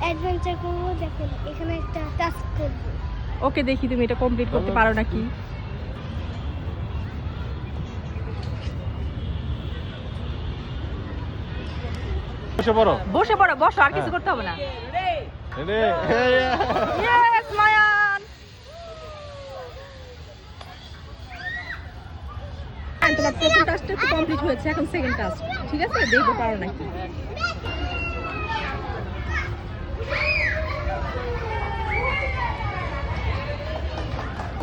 Adventure করব। দেখেন এখানে একটা টাস্ক করব। ওকে, দেখি তুমি এটা কমপ্লিট করতে পারো নাকি। বসে পড়ো। বসে পড়ো, বসো, আর কিছু করতে হবে না। রে ইয়েস মায়ান। তোমার প্রথম টাস্কটা তো কমপ্লিট হয়েছে, এখন সেকেন্ড টাস্ক। ঠিক আছে, দেখতে পারো নাকি।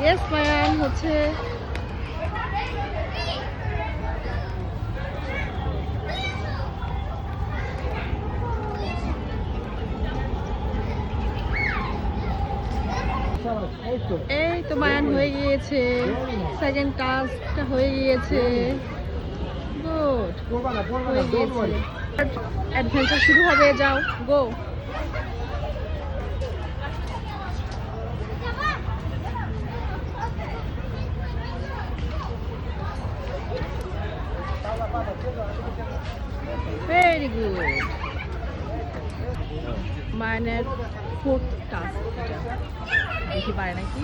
ইয়েস মায়ান হচ্ছে। এই তো মায়ান হয়ে গিয়েছে, সেকেন্ড টাস্কটা হয়ে গিয়েছে। গুড, হয়ে গিয়েছে। অ্যাডভেঞ্চার শুরু হবে, যাও গো। Very good. মায়ানের ফোর্থ টাস্ক এটা, দেখি পারে নাকি।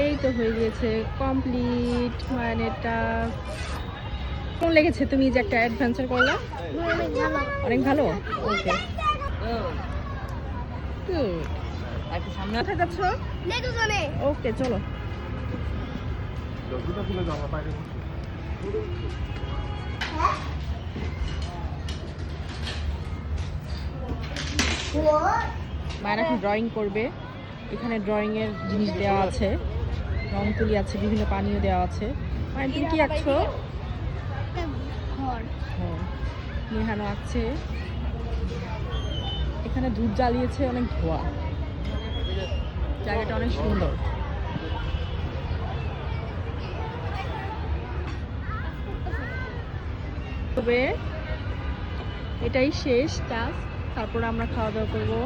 এই তো হয়ে গিয়েছে কমপ্লিট মায়ানের টাস্ক। কেমন লেগেছে তুমি যে একটা অ্যাডভেঞ্চার করলা? অনেক ভালো। অনেক ভালো। ওকে, গুড। একটু সামনে কোথায় যাচ্ছ? দুজনে ওকে, চলো। মায়ের এখন ড্রয়িং করবে। এখানে ড্রয়িং এর জিনিস দেওয়া আছে, রং তুলি আছে, বিভিন্ন পানীয় দেওয়া আছে। মায়ের তুমি কি আঁকছো? একটা ঘর। নিহানো আঁকছে। এখানে ধূপ জ্বালিয়েছে, অনেক ধোয়া, জায়গাটা অনেক সুন্দর। তবে এটাই শেষ টাস্ক, তারপর আমরা খাওয়া দাওয়া করবো।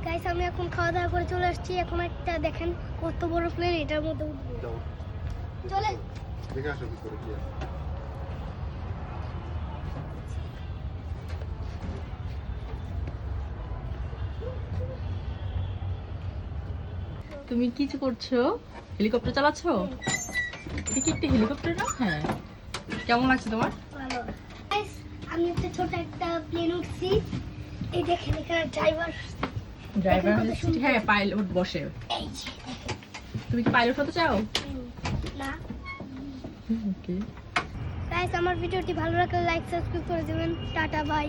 গাইস, আমি এখন খাওয়া দাওয়া করে চলে আসছি। এখন একটা দেখেন কত বড় প্লেন, এটার মধ্যে উঠবো। চলে দেখে আসো ভিতরে কি আছে। তুমি কিছু করছো? হেলিকপ্টার চালাচ্ছো? এটা কি একটা হেলিকপ্টার না? হ্যাঁ। কেমন লাগছে তোমার? ভালো। গাইস, আমি একটা ছোট একটা প্লেন উঠছি। এই দেখেন এখানে ড্রাইভার হ্যাঁ, পাইলট বসে। এই যে তুমি কি পাইলট হতে চাও? না। ওকে। গাইস, আমার ভিডিওটি ভালো লাগলে লাইক সাবস্ক্রাইব করে দেবেন। Tata bye.